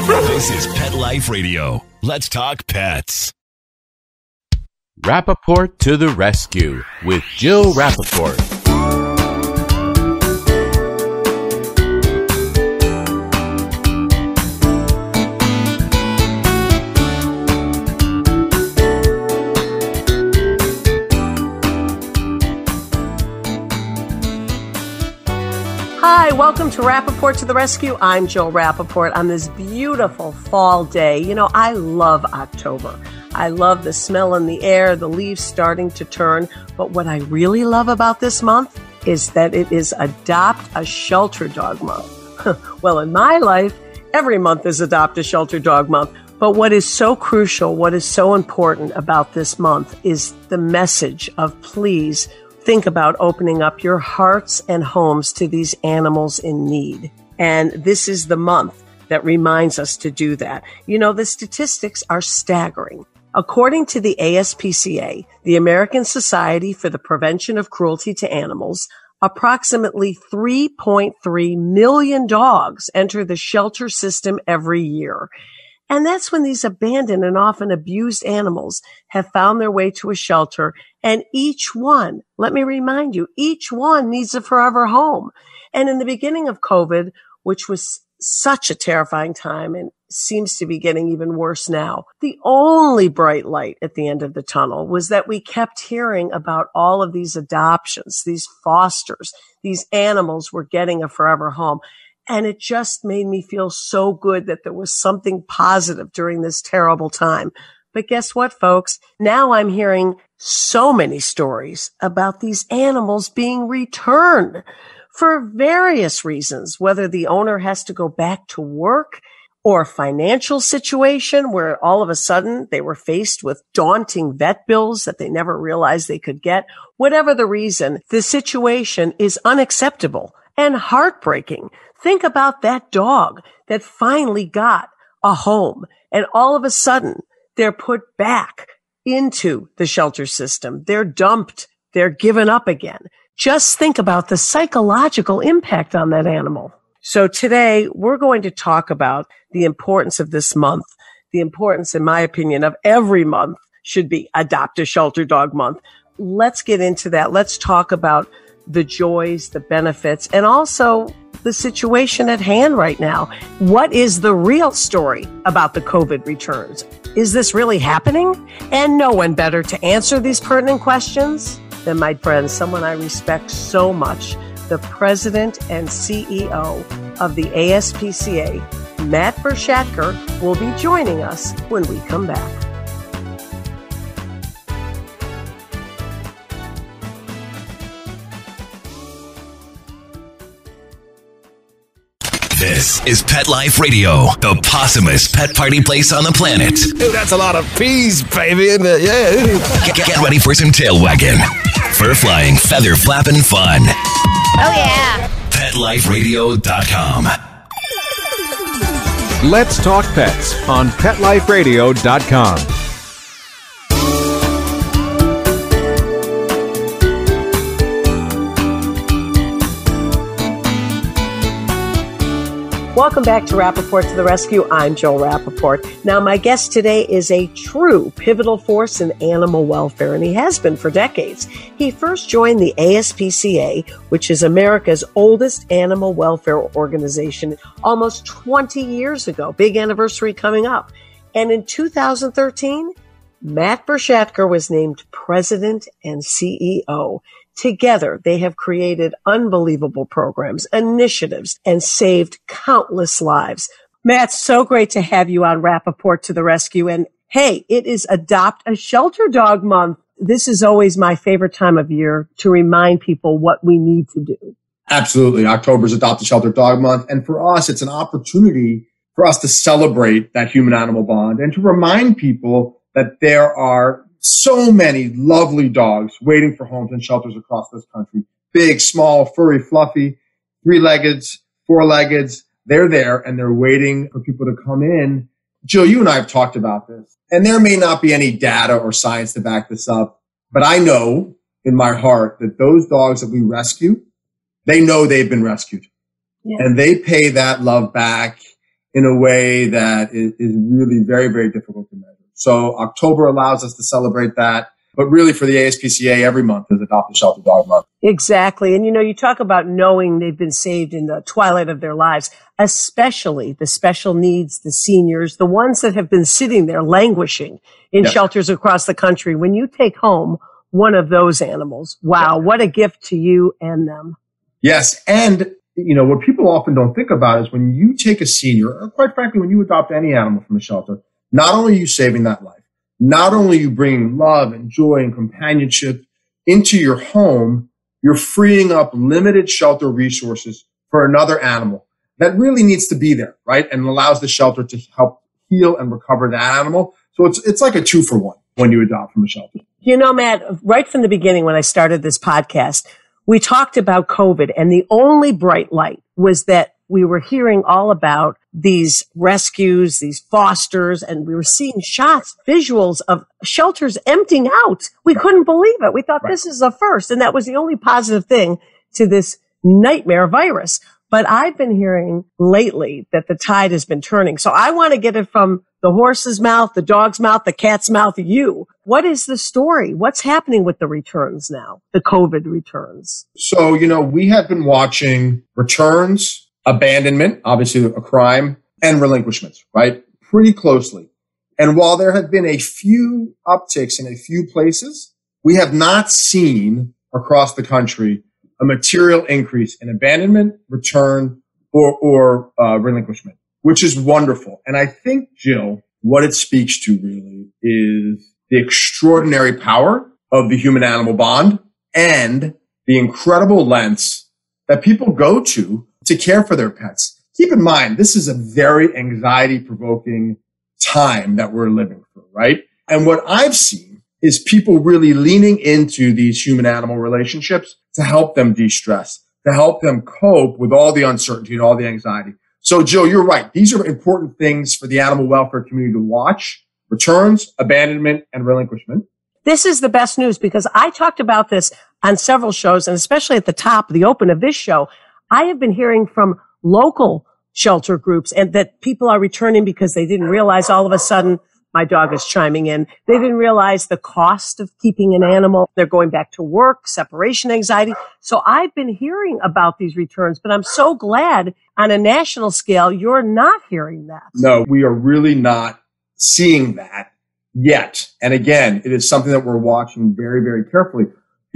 This is Pet Life Radio. Let's talk pets. Rappaport to the Rescue with Jill Rappaport. Hi, welcome to Rappaport to the Rescue. I'm Jill Rappaport on this beautiful fall day. You know, I love October. I love the smell in the air, the leaves starting to turn. But what I really love about this month is that it is Adopt a Shelter Dog Month. Well, in my life, every month is Adopt a Shelter Dog Month. But what is so crucial, what is so important about this month is the message of please think about opening up your hearts and homes to these animals in need. And this is the month that reminds us to do that. You know, the statistics are staggering. According to the ASPCA, the American Society for the Prevention of Cruelty to Animals, approximately 3.3 million dogs enter the shelter system every year. And that's when these abandoned and often abused animals have found their way to a shelter. And each one, let me remind you, each one needs a forever home. And in the beginning of COVID, which was such a terrifying time and seems to be getting even worse now, the only bright light at the end of the tunnel was that we kept hearing about all of these adoptions, these fosters, these animals were getting a forever home. And it just made me feel so good that there was something positive during this terrible time. But guess what, folks? Now I'm hearing so many stories about these animals being returned for various reasons, whether the owner has to go back to work or a financial situation where all of a sudden they were faced with daunting vet bills that they never realized they could get. Whatever the reason, the situation is unacceptable and heartbreaking. Think about that dog that finally got a home and all of a sudden they're put back into the shelter system. They're dumped. They're given up again. Just think about the psychological impact on that animal. So today we're going to talk about the importance of this month. The importance, in my opinion, of every month should be Adopt a Shelter Dog Month. Let's get into that. Let's talk about the joys, the benefits, and also the situation at hand right now. What is the real story about the COVID returns? Is this really happening? And no one better to answer these pertinent questions than my friend, someone I respect so much, the president and CEO of the ASPCA, Matt Bershadker, will be joining us when we come back. This is Pet Life Radio, the possumest pet party place on the planet. Dude, that's a lot of peas, baby, isn't it? Yeah. Get ready for some tail wagging, fur flying, feather flapping fun. Oh, yeah. PetLifeRadio.com. Let's talk pets on PetLifeRadio.com. Welcome back to Rappaport to the Rescue. I'm Jill Rappaport. Now, my guest today is a true pivotal force in animal welfare, and he has been for decades. He first joined the ASPCA, which is America's oldest animal welfare organization, almost 20 years ago. Big anniversary coming up. And in 2013, Matt Bershadker was named president and CEO. Together, they have created unbelievable programs, initiatives, and saved countless lives. Matt, so great to have you on Rappaport to the Rescue. And hey, it is Adopt a Shelter Dog Month. This is always my favorite time of year to remind people what we need to do. Absolutely. October is Adopt a Shelter Dog Month. And for us, it's an opportunity for us to celebrate that human-animal bond and to remind people that there are so many lovely dogs waiting for homes and shelters across this country. Big, small, furry, fluffy, three-leggeds, four-leggeds. They're there and they're waiting for people to come in. Jill, you and I have talked about this, and there may not be any data or science to back this up, but I know in my heart that those dogs that we rescue, they know they've been rescued. Yeah. And they pay that love back in a way that is really very, very difficult to measure. So October allows us to celebrate that. But really for the ASPCA, every month is Adopt a Shelter Dog Month. Exactly. And, you talk about knowing they've been saved in the twilight of their lives, especially the special needs, the seniors, the ones that have been sitting there languishing in shelters across the country. When you take home one of those animals, wow, what a gift to you and them. Yes. And, what people often don't think about is when you take a senior, or quite frankly, when you adopt any animal from a shelter, not only are you saving that life, not only are you bringing love and joy and companionship into your home, you're freeing up limited shelter resources for another animal that really needs to be there, right? And allows the shelter to help heal and recover that animal. So it's like a 2-for-1 when you adopt from a shelter. Matt, right from the beginning when I started this podcast, we talked about COVID, and the only bright light was that we were hearing all about these rescues, these fosters, and we were seeing shots, visuals of shelters emptying out. We couldn't believe it. We thought this is a first, and that was the only positive thing to this nightmare virus. But I've been hearing lately that the tide has been turning. So I want to get it from the horse's mouth, the dog's mouth, the cat's mouth, you. What is the story? What's happening with the returns now, the COVID returns? So, we have been watching returns, abandonment, obviously a crime, and relinquishments, right? Pretty closely. And while there have been a few upticks in a few places, we have not seen across the country a material increase in abandonment, return, or relinquishment, which is wonderful. And I think, Jill, what it speaks to really is the extraordinary power of the human-animal bond and the incredible lengths that people go to care for their pets. Keep in mind, this is a very anxiety-provoking time that we're living through, right? And what I've seen is people really leaning into these human-animal relationships to help them de-stress, to help them cope with all the uncertainty and all the anxiety. So, Jill, you're right. These are important things for the animal welfare community to watch: returns, abandonment, and relinquishment. This is the best news because I talked about this on several shows, and especially at the top, the open of this show. I have been hearing from local shelter groups and that people are returning because they didn't realize all of a sudden, my dog is chiming in, they didn't realize the cost of keeping an animal. They're going back to work, separation anxiety. So I've been hearing about these returns, but I'm so glad on a national scale, you're not hearing that. No, we are really not seeing that yet. And again, it is something that we're watching very, very carefully.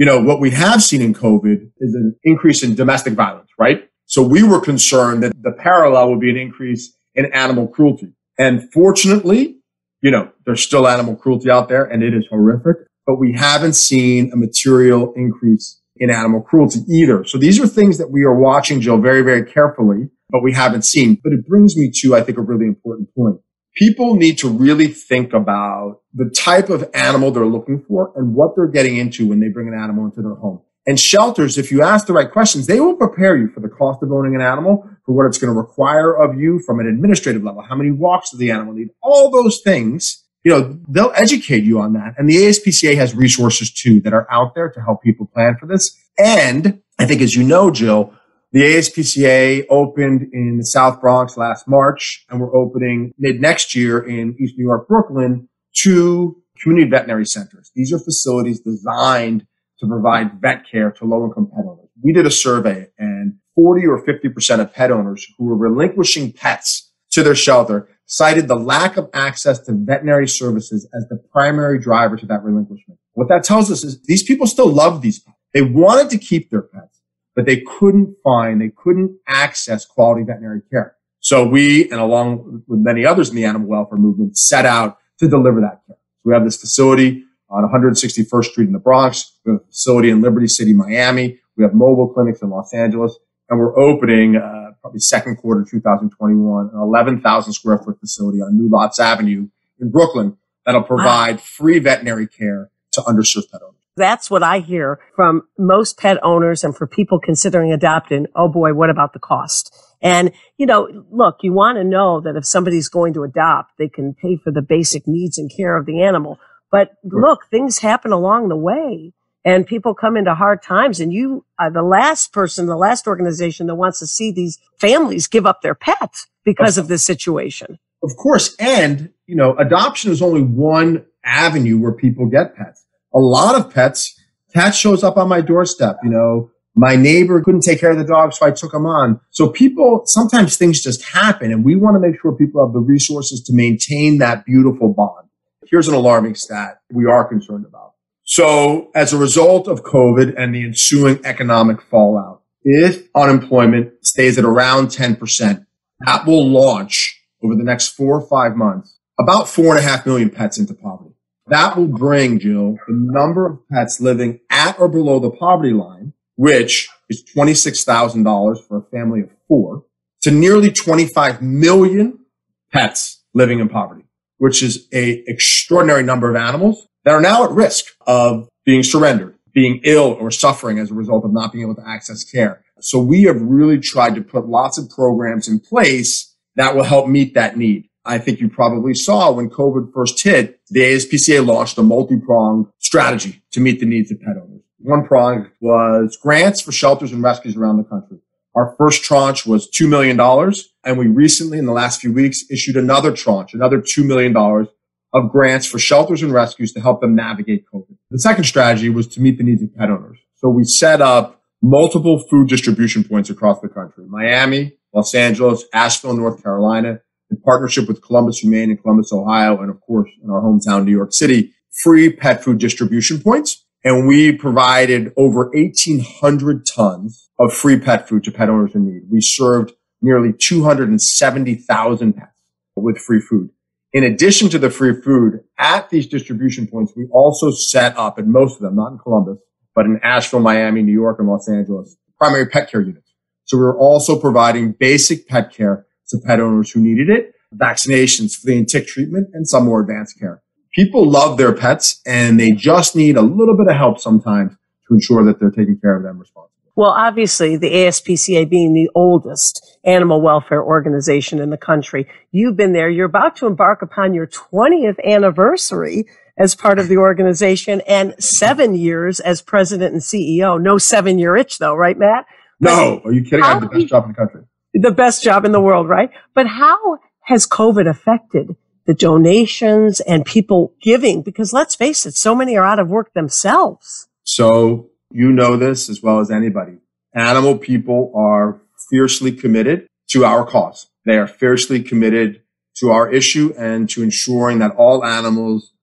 What we have seen in COVID is an increase in domestic violence, right? So we were concerned that the parallel would be an increase in animal cruelty. And fortunately, there's still animal cruelty out there and it is horrific, but we haven't seen a material increase in animal cruelty either. So these are things that we are watching, Jill, very, very carefully, but we haven't seen. But it brings me to, I think, a really important point. People need to really think about the type of animal they're looking for and what they're getting into when they bring an animal into their home. And shelters, if you ask the right questions, they will prepare you for the cost of owning an animal, for what it's going to require of you from an administrative level. How many walks does the animal need? All those things, they'll educate you on that. And the ASPCA has resources too that are out there to help people plan for this. And I think, as you know, Jill, the ASPCA opened in the South Bronx last March, and we're opening mid next year in East New York, Brooklyn, 2 community veterinary centers. These are facilities designed to provide vet care to low-income pet owners. We did a survey, and 40 or 50% of pet owners who were relinquishing pets to their shelter cited the lack of access to veterinary services as the primary driver to that relinquishment. What that tells us is these people still love these pets. They wanted to keep their pets, but they couldn't access quality veterinary care. So we, and along with many others in the animal welfare movement, set out to deliver that care. So we have this facility on 161st Street in the Bronx. We have a facility in Liberty City, Miami. We have mobile clinics in Los Angeles. And we're opening probably second quarter 2021, an 11,000 square foot facility on New Lots Avenue in Brooklyn that'll provide free veterinary care to underserved pet owners. That's what I hear from most pet owners and for people considering adopting. Oh boy, what about the cost? And, look, you want to know that if somebody's going to adopt, they can pay for the basic needs and care of the animal. But look, things happen along the way. and people come into hard times, and you are the last organization that wants to see these families give up their pets because of this situation. Of course. And, adoption is only one avenue where people get pets. A lot of pets, cat shows up on my doorstep. My neighbor couldn't take care of the dog, so I took him on. So sometimes things just happen, and we want to make sure people have the resources to maintain that beautiful bond. Here's an alarming stat we are concerned about. So as a result of COVID and the ensuing economic fallout, if unemployment stays at around 10%, that will launch over the next 4 or 5 months about 4.5 million pets into poverty. That will bring, Jill, the number of pets living at or below the poverty line, which is $26,000 for a family of 4, to nearly 25 million pets living in poverty, which is an extraordinary number of animals that are now at risk of being surrendered, being ill or suffering as a result of not being able to access care. So we have really tried to put lots of programs in place that will help meet that need. I think you probably saw when COVID first hit, the ASPCA launched a multi-pronged strategy to meet the needs of pet owners. One prong was grants for shelters and rescues around the country. Our first tranche was $2 million, and we recently, in the last few weeks, issued another tranche, another $2 million of grants for shelters and rescues to help them navigate COVID. The second strategy was to meet the needs of pet owners. So we set up multiple food distribution points across the country: Miami, Los Angeles, Asheville, North Carolina, in partnership with Columbus Humane in Columbus, Ohio, and of course, in our hometown, New York City, free pet food distribution points. And we provided over 1,800 tons of free pet food to pet owners in need. We served nearly 270,000 pets with free food. In addition to the free food, at these distribution points, we also set up, in most of them, not in Columbus, but in Asheville, Miami, New York, and Los Angeles, primary pet care units. So we're also providing basic pet care to pet owners who needed it, vaccinations, flea and tick treatment, and some more advanced care. People love their pets, and they just need a little bit of help sometimes to ensure that they're taking care of them responsibly. Well, obviously, the ASPCA being the oldest animal welfare organization in the country, you've been there. You're about to embark upon your 20th anniversary as part of the organization and 7 years as president and CEO. No 7-year itch, though, right, Matt? No, are you kidding? I have the best job in the country. The best job in the world, right? But how has COVID affected the donations and people giving? Because let's face it, so many are out of work themselves. So you know this as well as anybody. Animal people are fiercely committed to our cause. They are fiercely committed to our issue and to ensuring that all animals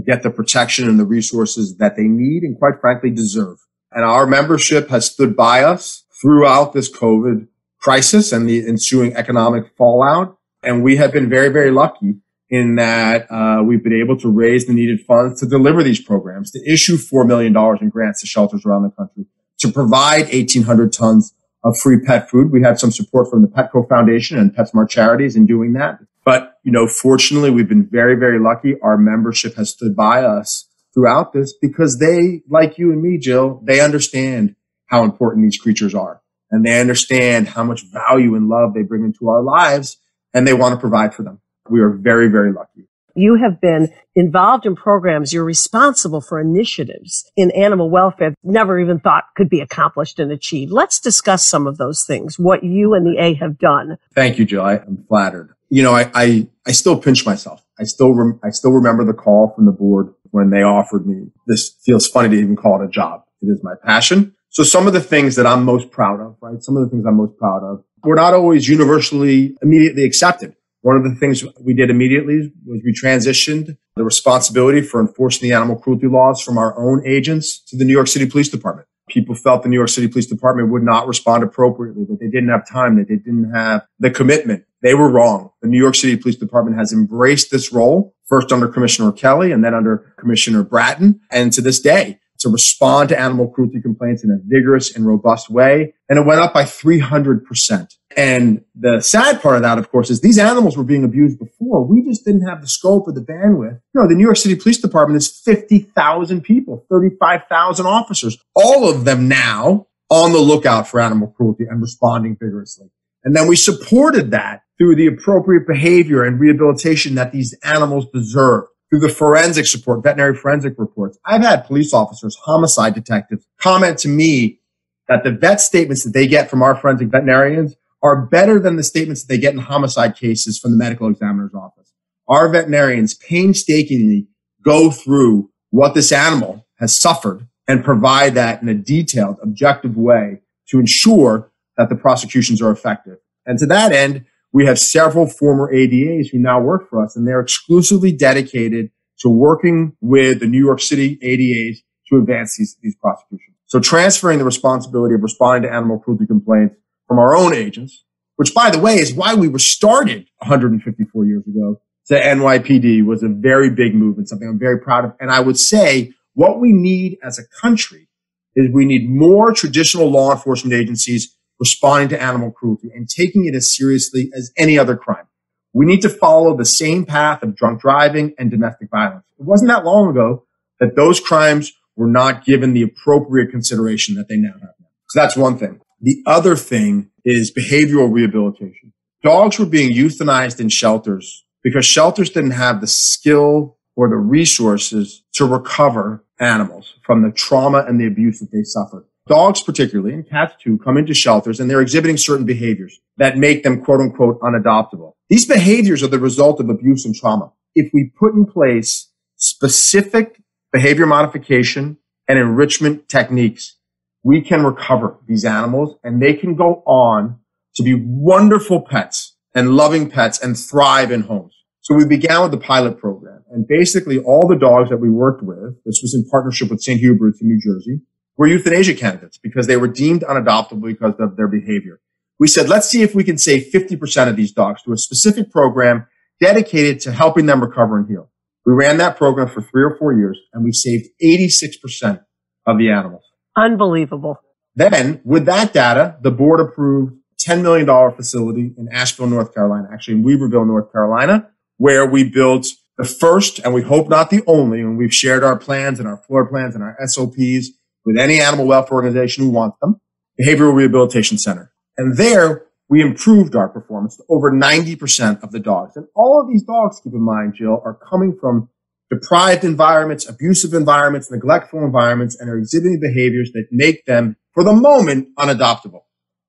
get the protection and the resources that they need and, quite frankly, deserve. And our membership has stood by us throughout this COVID crisis and the ensuing economic fallout. And we have been very, very lucky in that we've been able to raise the needed funds to deliver these programs, to issue $4 million in grants to shelters around the country, to provide 1,800 tons of free pet food. We had some support from the Petco Foundation and PetSmart Charities in doing that. But, fortunately, we've been very, very lucky. Our membership has stood by us throughout this because they, like you and me, Jill, they understand how important these creatures are. And they understand how much value and love they bring into our lives, and they want to provide for them. We are very, very lucky. You have been involved in programs. You're responsible for initiatives in animal welfare never even thought could be accomplished and achieved. Let's discuss some of those things, what you and the A have done. Thank you, Jill. I'm flattered. I still pinch myself. I still remember the call from the board when they offered me. This feels funny to even call it a job. It is my passion. So some of the things that I'm most proud of, right? Some of the things I'm most proud of were not always universally immediately accepted. One of the things we did immediately was we transitioned the responsibility for enforcing the animal cruelty laws from our own agents to the New York City Police Department. People felt the New York City Police Department would not respond appropriately, that they didn't have time, that they didn't have the commitment. They were wrong. The New York City Police Department has embraced this role, first under Commissioner Kelly and then under Commissioner Bratton, and to this day, to respond to animal cruelty complaints in a vigorous and robust way. And it went up by 300%. And the sad part of that, of course, is these animals were being abused before. We just didn't have the scope or the bandwidth. The New York City Police Department is 50,000 people, 35,000 officers, all of them now on the lookout for animal cruelty and responding vigorously. And then we supported that through the appropriate behavior and rehabilitation that these animals deserve. through the forensic support, veterinary forensic reports. I've had police officers, homicide detectives comment to me that the vet statements that they get from our forensic veterinarians are better than the statements that they get in homicide cases from the medical examiner's office. Our veterinarians painstakingly go through what this animal has suffered and provide that in a detailed, objective way to ensure that the prosecutions are effective. And to that end, we have several former ADAs who now work for us, and they're exclusively dedicated to working with the New York City ADAs to advance these prosecutions. So transferring the responsibility of responding to animal cruelty complaints from our own agents, which, by the way, is why we were started 154 years ago, to NYPD was a very big move and something I'm very proud of. And I would say what we need as a country is we need more traditional law enforcement agencies responding to animal cruelty and taking it as seriously as any other crime. We need to follow the same path of drunk driving and domestic violence. It wasn't that long ago that those crimes were not given the appropriate consideration that they now have. So that's one thing. The other thing is behavioral rehabilitation. Dogs were being euthanized in shelters because shelters didn't have the skill or the resources to recover animals from the trauma and the abuse that they suffered. Dogs particularly, and cats too, come into shelters and they're exhibiting certain behaviors that make them quote unquote unadoptable. These behaviors are the result of abuse and trauma. If we put in place specific behavior modification and enrichment techniques, we can recover these animals and they can go on to be wonderful pets and loving pets and thrive in homes. So we began with the pilot program, and basically all the dogs that we worked with, this was in partnership with St. Hubert's in New Jersey, were euthanasia candidates because they were deemed unadoptable because of their behavior. We said, let's see if we can save 50% of these dogs through a specific program dedicated to helping them recover and heal. We ran that program for 3 or 4 years, and we saved 86% of the animals. Unbelievable. Then, with that data, the board approved a $10 million facility in Asheville, North Carolina, actually in Weaverville, North Carolina, where we built the first, and we hope not the only, and we've shared our plans and our floor plans and our SOPs with any animal welfare organization who wants them, behavioral rehabilitation center. And there, we improved our performance to over 90% of the dogs. And all of these dogs, keep in mind, Jill, are coming from deprived environments, abusive environments, neglectful environments, and are exhibiting behaviors that make them, for the moment, unadoptable.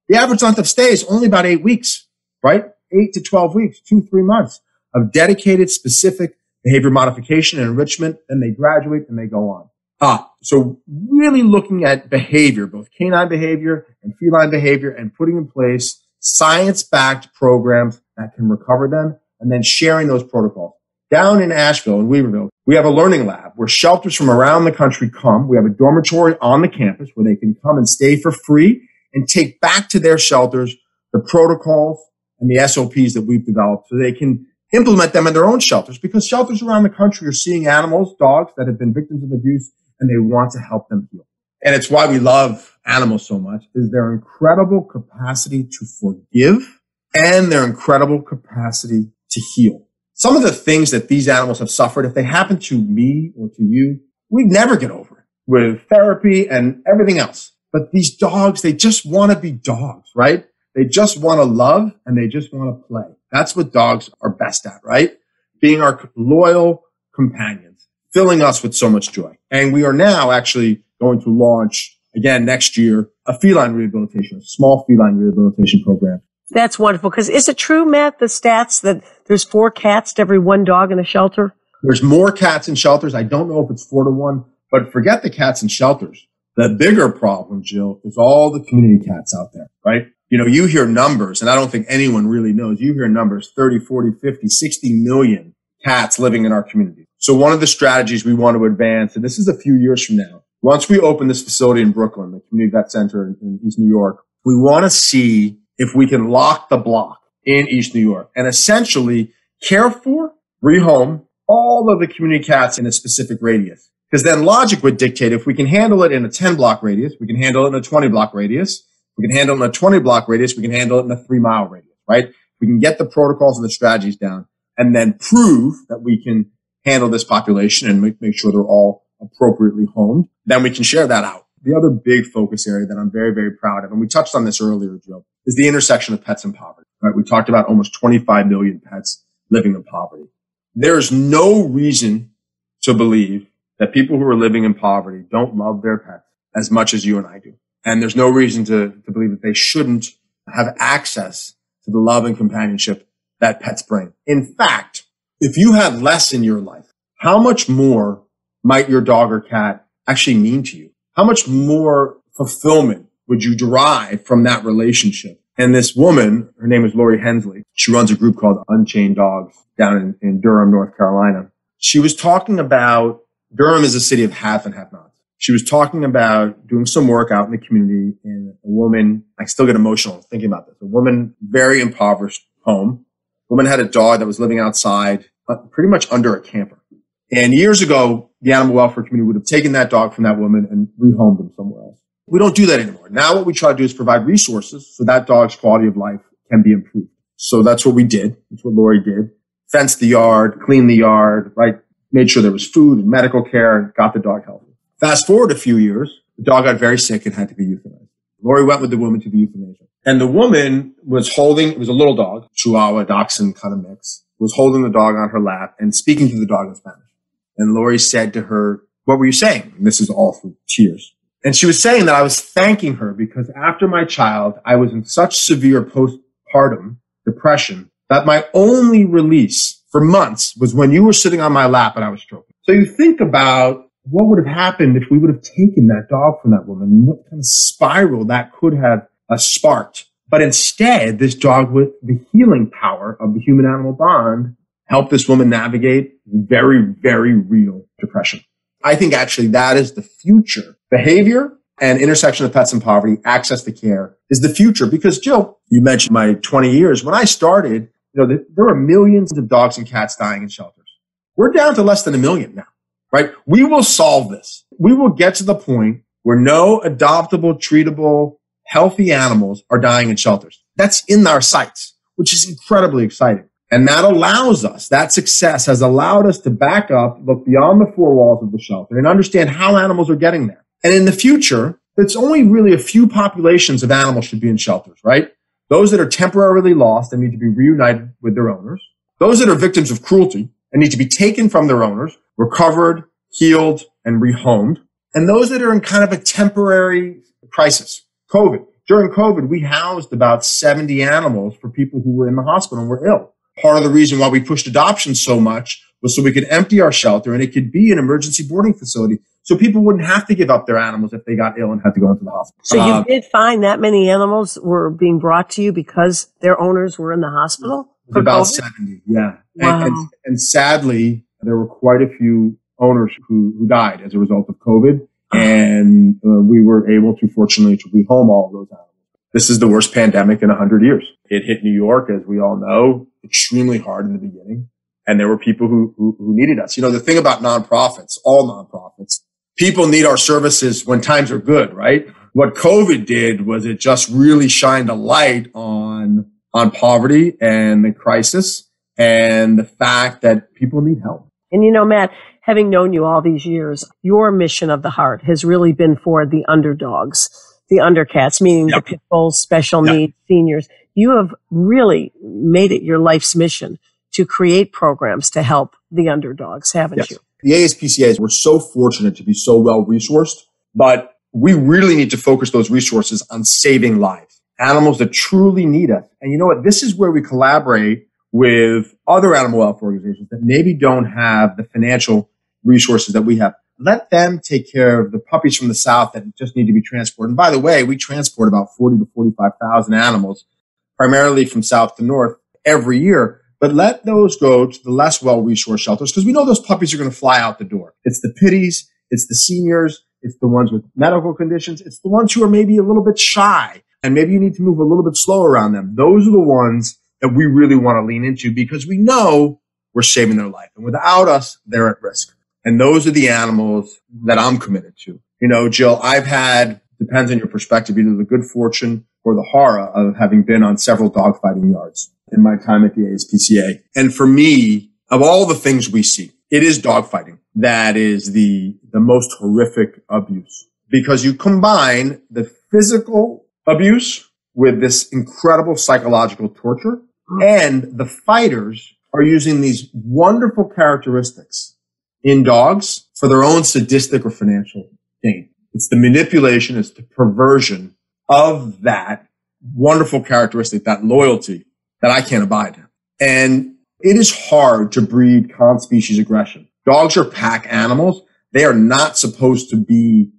The average length of stay is only about 8 weeks, right? 8 to 12 weeks, 2-3 months of dedicated, specific behavior modification and enrichment. Then they graduate and they go on. So really looking at behavior, both canine behavior and feline behavior, and putting in place science-backed programs that can recover them, and then sharing those protocols. Down in Asheville and Weaverville, we have a learning lab where shelters from around the country come. We have a dormitory on the campus where they can come and stay for free and take back to their shelters the protocols and the SOPs that we've developed so they can implement them in their own shelters, because shelters around the country are seeing animals, dogs that have been victims of abuse, and they want to help them heal. And it's why we love animals so much, is their incredible capacity to forgive and their incredible capacity to heal. Some of the things that these animals have suffered, if they happen to me or to you, we'd never get over it with therapy and everything else. But these dogs, they just want to be dogs, right? They just want to love and they just want to play. That's what dogs are best at, right? Being our loyal companions, filling us with so much joy. And we are now actually going to launch, again, next year, a feline rehabilitation, a small feline rehabilitation program. That's wonderful. Because is it true, Matt, the stats that there's 4 cats to every 1 dog in a shelter? There's more cats in shelters. I don't know if it's 4 to 1, but forget the cats in shelters. The bigger problem, Jill, is all the community cats out there, right? You know, you hear numbers, and I don't think anyone really knows. You hear numbers, 30, 40, 50, 60 million cats living in our community. So one of the strategies we want to advance, and this is a few years from now, once we open this facility in Brooklyn, the Community Vet Center in East New York, we want to see if we can lock the block in East New York and essentially care for, rehome all of the community cats in a specific radius. Because then logic would dictate if we can handle it in a 10-block radius, we can handle it in a 20-block radius. We can handle it in a 20-block radius. We can handle it in a 3-mile radius, right? We can get the protocols and the strategies down and then prove that we can handle this population and make sure they're all appropriately homed. Then we can share that out. The other big focus area that I'm very, very proud of, and we touched on this earlier, Joe, is the intersection of pets and poverty, right? We talked about almost 25 million pets living in poverty. There's no reason to believe that people who are living in poverty don't love their pets as much as you and I do. And there's no reason to believe that they shouldn't have access to the love and companionship that pets bring. In fact, if you had less in your life, how much more might your dog or cat actually mean to you? How much more fulfillment would you derive from that relationship? And this woman, her name is Lori Hensley. She runs a group called Unchained Dogs down in Durham, North Carolina. She was talking about, Durham is a city of have and have nots. She was talking about doing some work out in the community, and a woman, I still get emotional thinking about this, a woman, very impoverished home. A woman had a dog that was living outside, pretty much under a camper. And years ago, the animal welfare community would have taken that dog from that woman and rehomed him somewhere else. We don't do that anymore. Now what we try to do is provide resources so that dog's quality of life can be improved. So that's what we did. That's what Lori did. Fenced the yard, cleaned the yard, right? Made sure there was food and medical care, and got the dog healthy. Fast forward a few years, the dog got very sick and had to be euthanized. Lori went with the woman to the euthanasia. And the woman was holding, it was a little dog, Chihuahua, Dachshund kind of mix, was holding the dog on her lap and speaking to the dog in Spanish. And Lori said to her, "What were you saying?" And this is all through tears. And she was saying that I was thanking her because after my child, I was in such severe postpartum depression that my only release for months was when you were sitting on my lap and I was stroking. So you think about what would have happened if we would have taken that dog from that woman and what kind of spiral that could have sparked. But instead, this dog with the healing power of the human-animal bond helped this woman navigate very, very real depression. I think actually that is the future. Behavior and intersection of pets and poverty, access to care is the future. Because Jill, you mentioned my 20 years. When I started, there were millions of dogs and cats dying in shelters. We're down to less than 1 million now, right? We will solve this. We will get to the point where no adoptable, treatable, healthy animals are dying in shelters. That's in our sights, which is incredibly exciting. And that allows us, that success has allowed us to back up, look beyond the four walls of the shelter and understand how animals are getting there. And in the future, it's only really a few populations of animals should be in shelters, right? Those that are temporarily lost and need to be reunited with their owners. Those that are victims of cruelty and need to be taken from their owners, recovered, healed, and rehomed. And those that are in kind of a temporary crisis. COVID. During COVID, we housed about 70 animals for people who were in the hospital and were ill. Part of the reason why we pushed adoption so much was so we could empty our shelter and it could be an emergency boarding facility so people wouldn't have to give up their animals if they got ill and had to go into the hospital. So you did find that many animals were being brought to you because their owners were in the hospital? It was about 70, yeah. Wow. And sadly, there were quite a few owners who died as a result of COVID. And we were able to, fortunately, to rehome all of those animals. This is the worst pandemic in 100 years. It hit New York, as we all know, extremely hard in the beginning. And there were people who needed us. The thing about nonprofits, all nonprofits, people need our services when times are good, right? What COVID did was it just really shined a light on poverty and the crisis and the fact that people need help. And Matt, having known you all these years, your mission of the heart has really been for the underdogs, the undercats, meaning the pit bulls, special needs, seniors. You have really made it your life's mission to create programs to help the underdogs, haven't you? The ASPCA, we're so fortunate to be so well resourced, but we really need to focus those resources on saving lives, animals that truly need us. And you know what? This is where we collaborate with other animal welfare organizations that maybe don't have the financial resources that we have. Let them take care of the puppies from the South that just need to be transported. And by the way, we transport about 40 to 45,000 animals, primarily from South to North every year. But let those go to the less well-resourced shelters because we know those puppies are going to fly out the door. It's the pitties, it's the seniors, it's the ones with medical conditions, it's the ones who are maybe a little bit shy and maybe you need to move a little bit slower around them. Those are the ones that we really want to lean into because we know we're saving their life. And without us, they're at risk. And those are the animals that I'm committed to. Jill, I've had, depends on your perspective, either the good fortune or the horror of having been on several dogfighting yards in my time at the ASPCA. And for me, of all the things we see, it is dogfighting that is the most horrific abuse because you combine the physical abuse with this incredible psychological torture and the fighters are using these wonderful characteristics in dogs for their own sadistic or financial gain. It's the manipulation, it's the perversion of that wonderful characteristic, that loyalty that I can't abide. And it is hard to breed con-species aggression. Dogs are pack animals. They are not supposed to be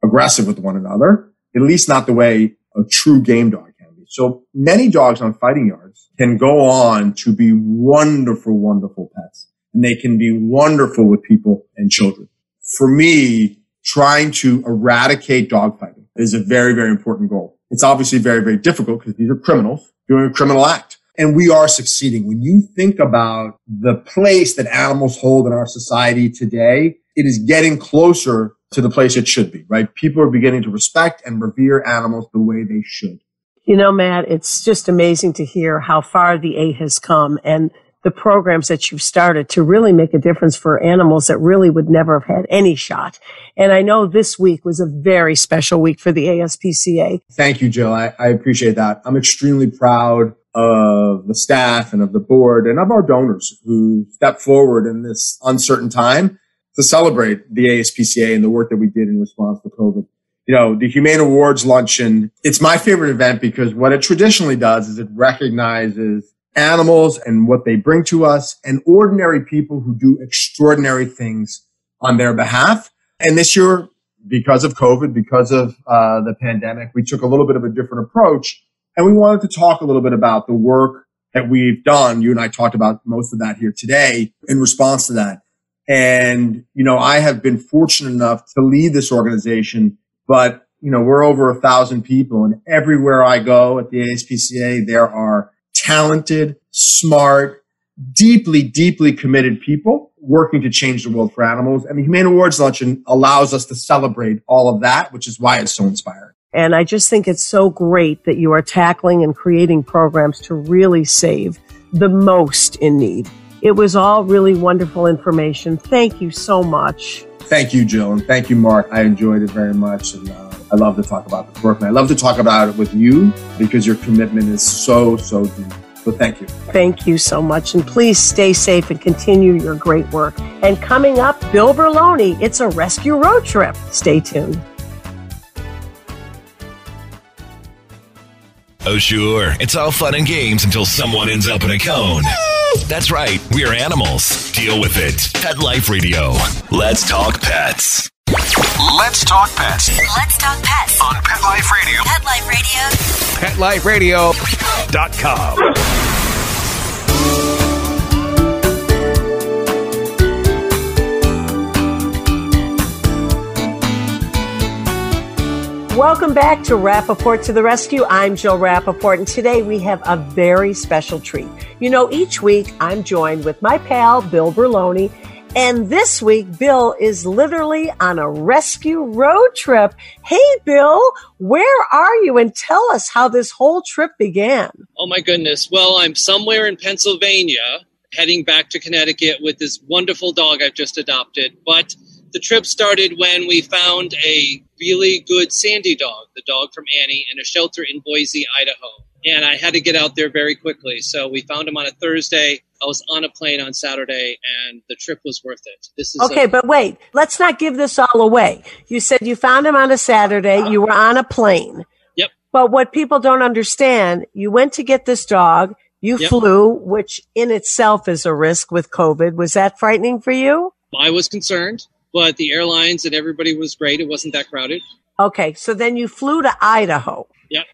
aggressive with one another, at least not the way a true game dog can be. So many dogs on fighting yards can go on to be wonderful, wonderful pets. And they can be wonderful with people and children. For me, trying to eradicate dogfighting is a very, very important goal. It's obviously very, very difficult because these are criminals doing a criminal act. And we are succeeding. When you think about the place that animals hold in our society today, it is getting closer to the place it should be, right? People are beginning to respect and revere animals the way they should. You know, Matt, it's just amazing to hear how far the A has come and the programs that you've started to really make a difference for animals that really would never have had any shot. And I know this week was a very special week for the ASPCA. Thank you, Jill. I appreciate that. I'm extremely proud of the staff and of the board and of our donors who stepped forward in this uncertain time to celebrate the ASPCA and the work that we did in response to COVID. You know, the Humane Awards Luncheon, it's my favorite event because what it traditionally does is it recognizes animals and what they bring to us and ordinary people who do extraordinary things on their behalf. And this year, because of COVID, because of the pandemic, we took a little bit of a different approach. And we wanted to talk a little bit about the work that we've done. You and I talked about most of that here today in response to that. And, you know, I have been fortunate enough to lead this organization, but, you know, we're over 1,000 people, and everywhere I go at the ASPCA, there are talented, smart, deeply, deeply committed people working to change the world for animals. And the Humane Awards Luncheon allows us to celebrate all of that, which is why it's so inspiring. And I just think it's so great that you are tackling and creating programs to really save the most in need. It was all really wonderful information. Thank you so much. Thank you, Jill. And thank you, Mark. I enjoyed it very much. And I love to talk about this work. And I love to talk about it with you because your commitment is so, so deep. So thank you. Thank you so much. And please stay safe and continue your great work. And coming up, Bill Berloni, it's a rescue road trip. Stay tuned. Oh, sure. It's all fun and games until someone ends up in a cone. That's right. We're animals. Deal with it. Pet Life Radio. Let's talk pets. Let's talk pets. Let's talk pets On Pet Life Radio. Pet Life Radio. PetLifeRadio.com. Welcome back to Rappaport to the Rescue. I'm Jill Rappaport, and today we have a very special treat. You know, each week I'm joined with my pal, Bill Berloni, and this week Bill is literally on a rescue road trip. Hey, Bill, where are you? And tell us how this whole trip began. Oh, my goodness. Well, I'm somewhere in Pennsylvania, heading back to Connecticut with this wonderful dog I've just adopted, but the trip started when we found a really good Sandy dog, the dog from Annie, in a shelter in Boise, Idaho. And I had to get out there very quickly. So we found him on a Thursday. I was on a plane on Saturday, and the trip was worth it. This is Okay, but wait, let's not give this all away. You said you found him on a Saturday. You were on a plane. Yep. But what people don't understand, you went to get this dog. You flew, which in itself is a risk with COVID. Was that frightening for you? I was concerned. But the airlines and everybody was great. It wasn't that crowded. Okay, so then you flew to Idaho. Yep.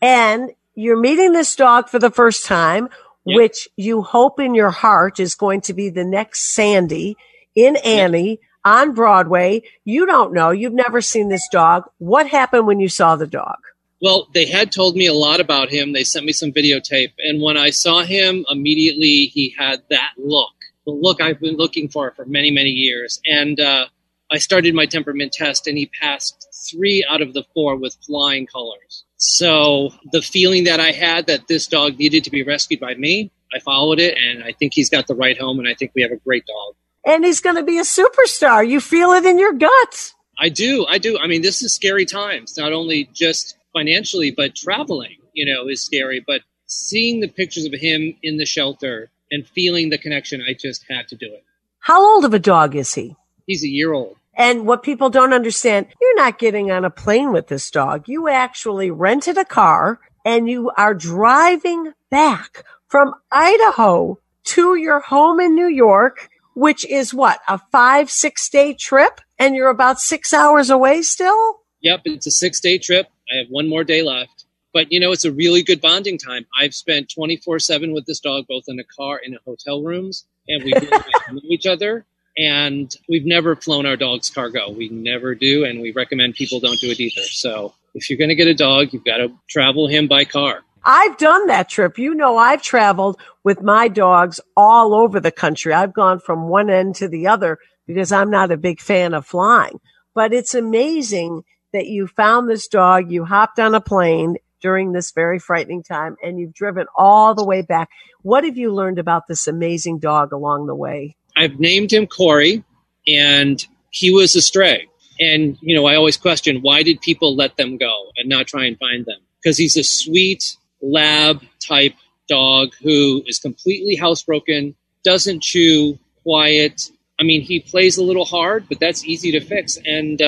And you're meeting this dog for the first time, which you hope in your heart is going to be the next Sandy in Annie on Broadway. You don't know. You've never seen this dog. What happened when you saw the dog? Well, they had told me a lot about him. They sent me some videotape. And when I saw him, immediately he had that look. The look I've been looking for many, many years. And I started my temperament test, and he passed 3 out of the 4 with flying colors. So the feeling that I had that this dog needed to be rescued by me, I followed it, and I think he's got the right home, and I think we have a great dog. And he's going to be a superstar. You feel it in your guts. I do. I mean, this is scary times, not only just financially, but traveling, is scary. But seeing the pictures of him in the shelter and feeling the connection, I just had to do it. How old of a dog is he? He's a year old. And what people don't understand, you're not getting on a plane with this dog. You actually rented a car and you are driving back from Idaho to your home in New York, which is what, a 5-6 day trip? And you're about 6 hours away still? Yep, it's a 6-day trip. I have one more day left. But, it's a really good bonding time. I've spent 24/7 with this dog, both in a car and in hotel rooms. And we really know each other. And we've never flown our dog's cargo. We never do. And we recommend people don't do it either. So if you're going to get a dog, you've got to travel him by car. I've done that trip. I've traveled with my dogs all over the country. I've gone from one end to the other because I'm not a big fan of flying. But it's amazing that you found this dog, you hopped on a plane during this very frightening time, and you've driven all the way back. What have you learned about this amazing dog along the way? I've named him Corey, and he was a stray. And, I always question, why did people let them go and not try and find them? Because he's a sweet lab type dog who is completely housebroken, doesn't chew, quiet. I mean, he plays a little hard, but that's easy to fix. And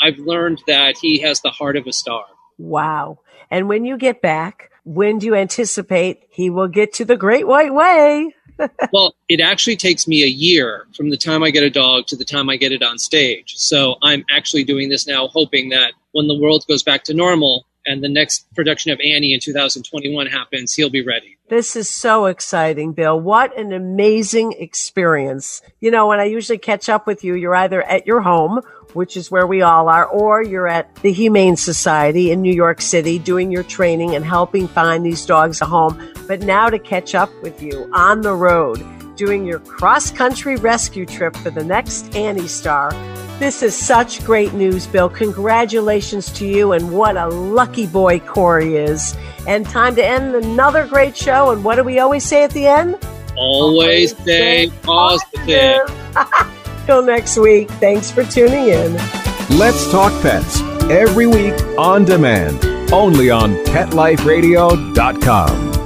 I've learned that he has the heart of a star. Wow. And when you get back, when do you anticipate he will get to the Great White Way? Well, it actually takes me a year from the time I get a dog to the time I get it on stage. So I'm actually doing this now, hoping that when the world goes back to normal and the next production of Annie in 2021 happens, he'll be ready. This is so exciting, Bill. What an amazing experience. When I usually catch up with you, you're either at your home, which is where we all are, or you're at the Humane Society in New York City doing your training and helping find these dogs a home. But now to catch up with you on the road, doing your cross-country rescue trip for the next Annie star. This is such great news, Bill. Congratulations to you, and what a lucky boy Corey is. And time to end another great show. And what do we always say at the end? Always stay positive. Till next week, thanks for tuning in. Let's Talk Pets, every week on demand, only on PetLifeRadio.com.